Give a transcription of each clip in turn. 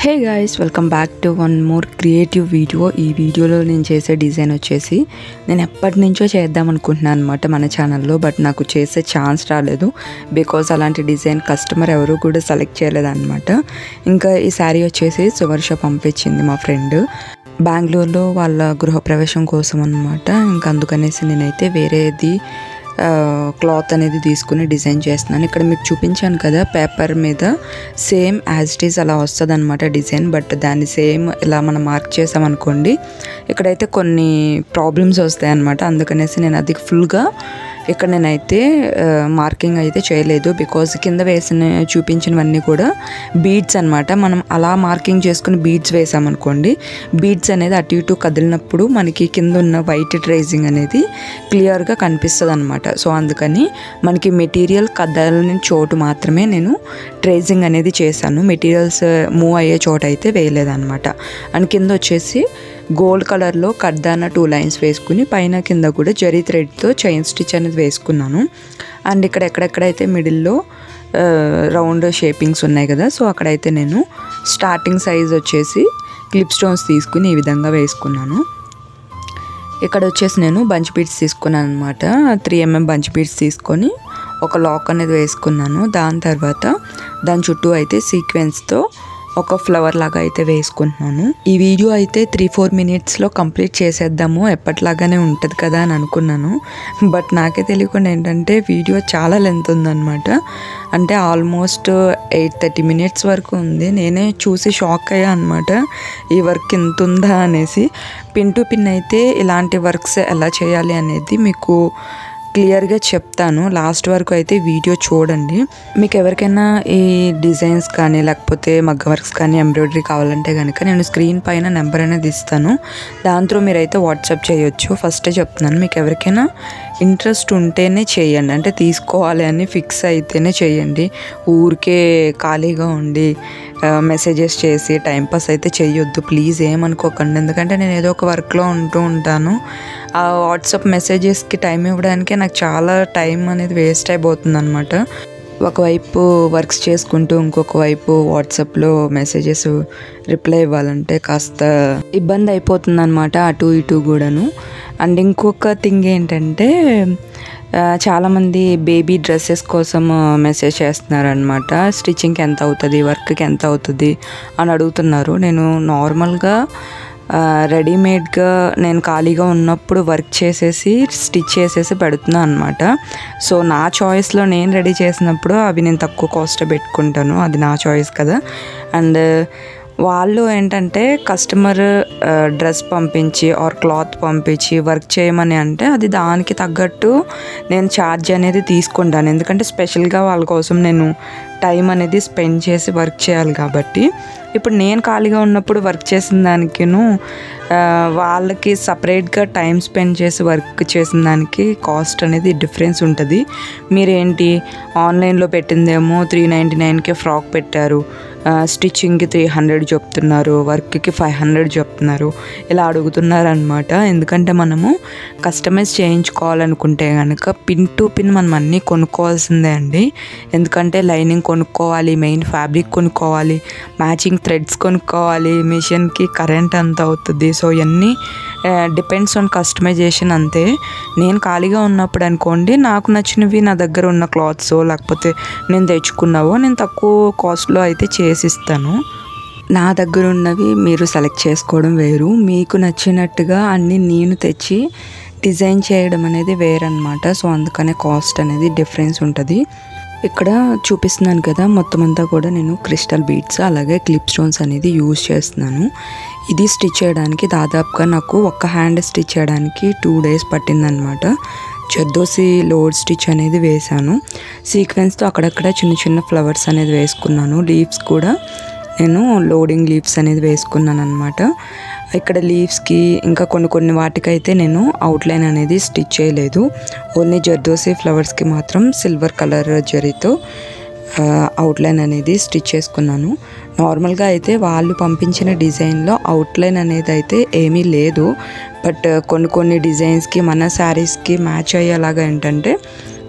Hey guys, welcome back to one more creative video. ఈ వీడియోలో నేను చేసే డిజైన్ వచ్చేసి నేను ఎప్పటి నుంచో చేద్దాం అనుకుంటున్నాను అనమాట మన ఛానల్లో. బట్ నాకు చేసే ఛాన్స్ రాలేదు బికాజ్ అలాంటి డిజైన్ కస్టమర్ ఎవరు కూడా సెలెక్ట్ చేయలేదన్నమాట. ఇంకా ఈ శారీ వచ్చేసి సువర్ష పంపించింది మా ఫ్రెండ్ బెంగళూరులో వాళ్ళ గృహప్రవేశం కోసం అనమాట. ఇంకా అందుకనేసి నేనైతే వేరేది క్లాత్ అనేది తీసుకుని డిజైన్ చేస్తున్నాను. ఇక్కడ మీకు చూపించాను కదా పేపర్ మీద సేమ్ యాజ్ ఇట్ ఈస్ అలా వస్తుంది అనమాట డిజైన్. బట్ దాన్ని సేమ్ ఇలా మనం మార్క్ చేసామనుకోండి ఇక్కడైతే కొన్ని ప్రాబ్లమ్స్ వస్తాయి అన్నమాట. అందుకనేసి నేను అది ఫుల్గా ఇక్కడ నేనైతే మార్కింగ్ అయితే చేయలేదు బికాజ్ కింద చూపించినవన్నీ కూడా బీడ్స్ అనమాట. మనం అలా మార్కింగ్ చేసుకుని బీడ్స్ వేసామనుకోండి బీడ్స్ అనేది అటు ఇటు కదిలినప్పుడు మనకి కింద ఉన్న వైట్ ట్రేసింగ్ అనేది క్లియర్గా కనిపిస్తుంది అనమాట. సో అందుకని మనకి మెటీరియల్ కదలని చోటు మాత్రమే నేను ట్రేసింగ్ అనేది చేశాను. మెటీరియల్స్ మూవ్ అయ్యే చోట అయితే వేయలేదన్నమాట. అండ్ కింద వచ్చేసి గోల్డ్ కలర్లో కడ్దాన 2 లైన్స్ వేసుకుని పైన కింద కూడా జరీ థ్రెడ్తో చైన్ స్టిచ్ అనేది వేసుకున్నాను. అండ్ ఇక్కడ ఎక్కడెక్కడైతే మిడిల్లో రౌండ్ షేపింగ్స్ ఉన్నాయి కదా, సో అక్కడైతే నేను స్టార్టింగ్ సైజ్ వచ్చేసి క్లిప్ స్టోన్స్ తీసుకుని ఈ విధంగా వేసుకున్నాను. ఇక్కడ వచ్చేసి నేను బంచ్ బీడ్స్ తీసుకున్నాను అనమాట. 3mm బంచ్ బీడ్స్ తీసుకొని ఒక లాక్ అనేది వేసుకున్నాను. దాని తర్వాత దాని చుట్టూ అయితే సీక్వెన్స్తో ఒక ఫ్లవర్ లాగా అయితే వేసుకుంటున్నాను. ఈ వీడియో అయితే 3-4 మినిట్స్లో కంప్లీట్ చేసేద్దాము, ఎప్పటిలాగానే ఉంటుంది కదా అని అనుకున్నాను. బట్ నాకే తెలియకుండా ఏంటంటే వీడియో చాలా లెంత్ ఉందన్నమాట. అంటే ఆల్మోస్ట్ 8-30 మినిట్స్ వరకు ఉంది. నేనే చూసి షాక్ అయ్యా అనమాట, ఈ వర్క్ ఇంత ఉందా అనేసి. పిన్ టు పిన్ అయితే ఇలాంటి వర్క్స్ ఎలా చేయాలి అనేది మీకు క్లియర్గా చెప్తాను. లాస్ట్ వరకు అయితే వీడియో చూడండి. మీకు ఎవరికైనా ఈ డిజైన్స్ కానీ లేకపోతే మగ్గ వర్క్స్ కానీ ఎంబ్రాయిడరీ కావాలంటే కనుక నేను స్క్రీన్ పైన నెంబర్ అనేది ఇస్తాను, దాంతో మీరైతే వాట్సాప్ చేయొచ్చు. ఫస్టే చెప్తున్నాను, మీకు ఎవరికైనా ఇంట్రెస్ట్ ఉంటేనే చేయండి, అంటే తీసుకోవాలి అని ఫిక్స్ అయితేనే చేయండి. ఊరికే ఖాళీగా ఉండి మెసేజెస్ చేసి టైంపాస్ అయితే చేయొద్దు ప్లీజ్, ఏమనుకోకండి. ఎందుకంటే నేను ఏదో ఒక వర్క్లో ఉంటూ ఉంటాను. ఆ వాట్సాప్ మెసేజెస్కి టైం ఇవ్వడానికే నాకు చాలా టైం అనేది వేస్ట్ అయిపోతుంది అనమాట. ఒకవైపు వర్క్స్ చేసుకుంటూ ఇంకొక వైపు వాట్సాప్లో మెసేజెస్ రిప్లై ఇవ్వాలంటే కాస్త ఇబ్బంది అయిపోతుంది అనమాట, అటు ఇటు కూడాను. అండ్ ఇంకొక థింగ్ ఏంటంటే చాలామంది బేబీ డ్రెస్సెస్ కోసం మెసేజ్ చేస్తున్నారు అనమాట. స్టిచ్చింగ్కి ఎంత అవుతుంది, వర్క్కి ఎంత అవుతుంది అని అడుగుతున్నారు. నేను నార్మల్గా రెడీమేడ్గా నేను ఖాళీగా ఉన్నప్పుడు వర్క్ చేసేసి స్టిచ్ చేసేసి పెడుతున్నాను అనమాట. సో నా చాయిస్లో నేను రెడీ చేసినప్పుడు అవి నేను తక్కువ కాస్ట్ పెట్టుకుంటాను, అది నా చాయిస్ కదా. అండ్ వాళ్ళు ఏంటంటే కస్టమర్ డ్రెస్ పంపించి ఆర్ క్లాత్ పంపించి వర్క్ చేయమని అంటే అది దానికి తగ్గట్టు నేను ఛార్జ్ అనేది తీసుకుంటాను. ఎందుకంటే స్పెషల్గా వాళ్ళ కోసం నేను టైం అనేది స్పెండ్ చేసి వర్క్ చేయాలి కాబట్టి. ఇప్పుడు నేను ఖాళీగా ఉన్నప్పుడు వర్క్ చేసిన దానికిను వాళ్ళకి సపరేట్గా టైం స్పెండ్ చేసి వర్క్ చేసిన దానికి కాస్ట్ అనేది డిఫరెన్స్ ఉంటుంది. మీరేంటి ఆన్లైన్లో పెట్టిందేమో 399కే ఫ్రాక్ పెట్టారు, స్టిచ్చింగ్కి 300 చెప్తున్నారు, వర్క్కి 500 చెప్తున్నారు, ఇలా అడుగుతున్నారు అనమాట. ఎందుకంటే మనము కస్టమైజ్ చేయించుకోవాలనుకుంటే కనుక పిన్ టు పిన్ మనం అన్నీ కొనుక్కోవాల్సిందే అండి. ఎందుకంటే లైనింగ్ కొనుక్కోవాలి, మెయిన్ ఫ్యాబ్రిక్ కొనుక్కోవాలి, మ్యాచింగ్ థ్రెడ్స్ కొనుక్కోవాలి, మిషన్కి కరెంట్ అంత అవుతుంది. సో ఇవన్నీ డిపెండ్స్ ఆన్ కస్టమైజేషన్ అంతే. నేను ఖాళీగా ఉన్నప్పుడు అనుకోండి నాకు నచ్చినవి నా దగ్గర ఉన్న క్లాత్స్ లేకపోతే నేను తెచ్చుకున్నావో నేను తక్కువ కాస్ట్లో అయితే చేసిస్తాను. నా దగ్గర ఉన్నవి మీరు సెలెక్ట్ చేసుకోవడం వేరు, మీకు నచ్చినట్టుగా అన్నీ నేను తెచ్చి డిజైన్ చేయడం అనేది వేరనమాట. సో అందుకనే కాస్ట్ అనేది డిఫరెన్స్ ఉంటుంది. ఇక్కడ చూపిస్తున్నాను కదా మొత్తం అంతా కూడా నేను క్రిస్టల్ బీడ్స్ అలాగే క్లిప్ స్టోన్స్ అనేది యూజ్ చేస్తున్నాను. ఇది స్టిచ్ చేయడానికి దాదాపుగా నాకు ఒక్క హ్యాండ్ స్టిచ్ చేయడానికి 2 days పట్టిందనమాట. జర్దోసి లోడ్ స్టిచ్ అనేది వేశాను. సీక్వెన్స్తో అక్కడక్కడ చిన్న చిన్న ఫ్లవర్స్ అనేది వేసుకున్నాను. లీవ్స్ కూడా నేను లోడింగ్ లీవ్స్ అనేది వేసుకున్నాను అనమాట. ఇక్కడ లీవ్స్కి ఇంకా కొన్ని వాటికైతే నేను అవుట్లైన్ అనేది స్టిచ్ చేయలేదు. ఓన్లీ జర్దోసి ఫ్లవర్స్కి మాత్రం సిల్వర్ కలర్ జరీతో అవుట్లైన్ అనేది స్టిచ్ చేసుకున్నాను. నార్మల్గా అయితే వాళ్ళు పంపించిన డిజైన్లో అవుట్లైన్ అనేది అయితే ఏమీ లేదు. బట్ కొన్ని డిజైన్స్కి మన శారీస్కి మ్యాచ్ అయ్యేలాగా ఏంటంటే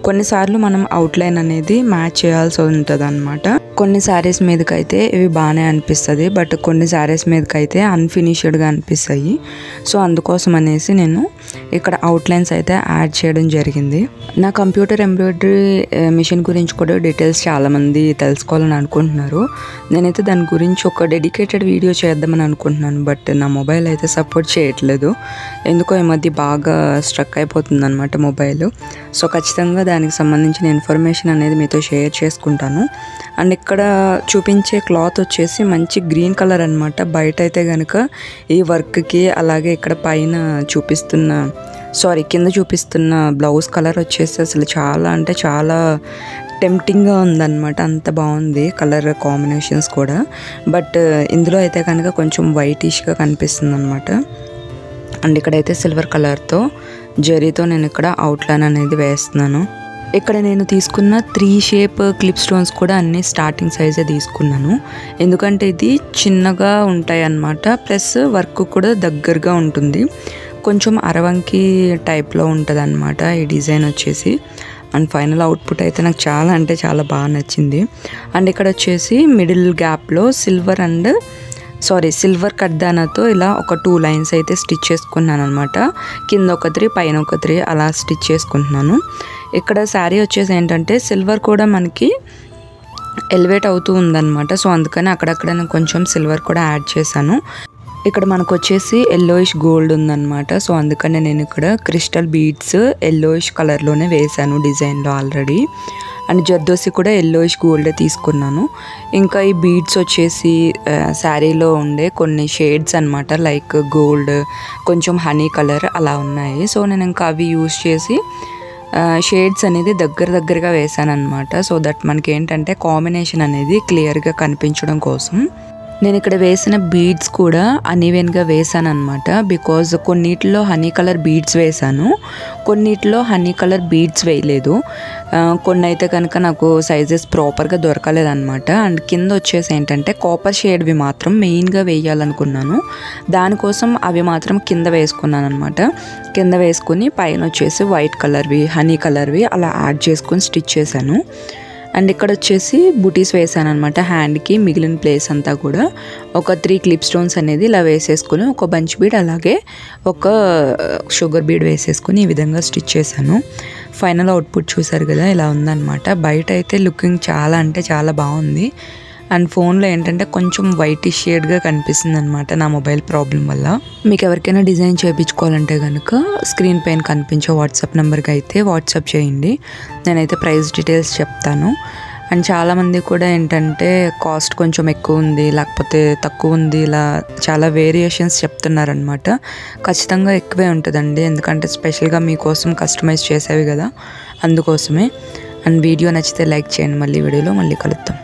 కొన్నిసార్లు మనం అవుట్లైన్ అనేది మ్యాచ్ చేయాల్సి ఉంటుంది అనమాట. కొన్ని శారీస్ మీదకైతే ఇవి బాగానే అనిపిస్తుంది, బట్ కొన్ని శారీస్ మీదకైతే అన్ఫినిష్డ్గా అనిపిస్తాయి. సో అందుకోసం అనేసి నేను ఇక్కడ అవుట్లైన్స్ అయితే యాడ్ చేయడం జరిగింది. నా కంప్యూటర్ ఎంబ్రాయిడరీ మిషన్ గురించి కూడా డీటెయిల్స్ చాలామంది తెలుసుకోవాలని అనుకుంటున్నారు. నేనైతే దాని గురించి ఒక డెడికేటెడ్ వీడియో చేద్దామని అనుకుంటున్నాను, బట్ నా మొబైల్ అయితే సపోర్ట్ చేయట్లేదు. ఎందుకో ఈ మధ్య బాగా స్ట్రక్ అయిపోతుంది అనమాట మొబైల్. సో ఖచ్చితంగా దానికి సంబంధించిన ఇన్ఫర్మేషన్ అనేది మీతో షేర్ చేసుకుంటాను. అండ్ ఇక్కడ చూపించే క్లాత్ వచ్చేసి మంచి గ్రీన్ కలర్ అనమాట. బయట అయితే కనుక ఈ వర్క్కి, అలాగే ఇక్కడ పైన కింద చూపిస్తున్న బ్లౌజ్ కలర్ వచ్చేసి అసలు చాలా అంటే చాలా టెంప్టింగ్గా ఉందన్నమాట. అంత బాగుంది కలర్ కాంబినేషన్స్ కూడా. బట్ ఇందులో అయితే కనుక కొంచెం వైటిష్గా కనిపిస్తుంది అనమాట. అండ్ ఇక్కడైతే సిల్వర్ కలర్తో జరీతో నేను ఇక్కడ అవుట్లైన్ అనేది వేస్తున్నాను. ఇక్కడ నేను తీసుకున్న 3 షేప్ క్లిప్ స్టోన్స్ కూడా అన్నీ స్టార్టింగ్ సైజే తీసుకున్నాను, ఎందుకంటే ఇది చిన్నగా ఉంటాయి అన్నమాట. ప్లస్ వర్క్ కూడా దగ్గరగా ఉంటుంది, కొంచెం అరవంకి టైప్లో ఉంటుంది అనమాట ఈ డిజైన్ వచ్చేసి. అండ్ ఫైనల్ అవుట్పుట్ అయితే నాకు చాలా అంటే చాలా బాగా నచ్చింది. అండ్ ఇక్కడ వచ్చేసి మిడిల్ గ్యాప్లో సిల్వర్ కడ్దానాతో ఇలా ఒక 2 లైన్స్ అయితే స్టిచ్ చేసుకున్నాను అనమాట. కింద ఒక 3 పైన ఒక 3 అలా స్టిచ్ చేసుకుంటున్నాను. ఇక్కడ శారీ వచ్చేసి ఏంటంటే సిల్వర్ కూడా మనకి ఎలివేట్ అవుతూ ఉందన్నమాట. సో అందుకని అక్కడక్కడ నేను కొంచెం సిల్వర్ కూడా యాడ్ చేశాను. ఇక్కడ మనకు వచ్చేసి ఎల్లోయిష్ గోల్డ్ ఉందన్నమాట. సో అందుకనే నేను ఇక్కడ క్రిస్టల్ బీడ్స్ ఎల్లోయిష్ కలర్లోనే వేసాను డిజైన్లో ఆల్రెడీ. అండ్ జర్దోసి కూడా ఎల్లోయిష్ గోల్డే తీసుకున్నాను. ఇంకా ఈ బీడ్స్ వచ్చేసి శారీలో ఉండే కొన్ని షేడ్స్ అనమాట, లైక్ గోల్డ్, కొంచెం హనీ కలర్ అలా ఉన్నాయి. సో నేను ఇంకా అవి యూజ్ చేసి షేడ్స్ అనేది దగ్గరగా వేసాను అనమాట. సో దట్ మనకి ఏంటంటే కాంబినేషన్ అనేది క్లియర్గా కనిపించడం కోసం. నేను ఇక్కడ వేసిన బీడ్స్ కూడా అన్ఈవెన్గా వేసాను అనమాట. బికాజ్ కొన్నిటిలో హనీ కలర్ బీడ్స్ వేసాను, కొన్నిటిలో హనీ కలర్ బీడ్స్ వేయలేదు. కొన్ని అయితే కనుక నాకు సైజెస్ ప్రాపర్గా దొరకలేదన్నమాట. అండ్ కింద వచ్చేసి ఏంటంటే కాపర్ షేడ్వి మాత్రం మెయిన్గా వేయాలనుకున్నాను, దానికోసం అవి మాత్రం కింద వేసుకున్నాను అనమాట. కింద వేసుకుని పైన వచ్చేసి వైట్ కలర్వి, హనీ కలర్వి అలా యాడ్ చేసుకొని స్టిచ్ చేశాను. అండ్ ఇక్కడ వచ్చేసి బుటీస్ వేసాను అనమాట హ్యాండ్కి. మిగిలిన ప్లేస్ అంతా కూడా ఒక 3 క్లిప్ స్టోన్స్ అనేది ఇలా వేసేసుకుని, ఒక బంచ్ బీడ్ అలాగే ఒక షుగర్ బీడ్ వేసేసుకుని ఈ విధంగా స్టిచ్ చేశాను. ఫైనల్ అవుట్పుట్ చూసారు కదా, ఇలా ఉందన్నమాట. బయట అయితే లుకింగ్ చాలా అంటే చాలా బాగుంది. అండ్ ఫోన్లో ఏంటంటే కొంచెం వైటిష్ షేడ్గా కనిపిస్తుంది అనమాట నా మొబైల్ ప్రాబ్లం వల్ల. మీకు ఎవరికైనా డిజైన్ చేయించుకోవాలంటే కనుక స్క్రీన్ పైన కనిపించే వాట్సాప్ నెంబర్కి అయితే వాట్సాప్ చేయండి, నేనైతే ప్రైస్ డీటెయిల్స్ చెప్తాను. అండ్ చాలామంది కూడా ఏంటంటే కాస్ట్ కొంచెం ఎక్కువ ఉంది, లేకపోతే తక్కువ ఉంది, ఇలా చాలా వేరియేషన్స్ చెప్తున్నారనమాట. ఖచ్చితంగా ఎక్కువే ఉంటుందండి, ఎందుకంటే స్పెషల్గా మీకోసం కస్టమైజ్ చేసేవి కదా, అందుకోసమే. అండ్ వీడియో నచ్చితే లైక్ చేయండి. మళ్ళీ వీడియోలో మళ్ళీ కలుద్దాం.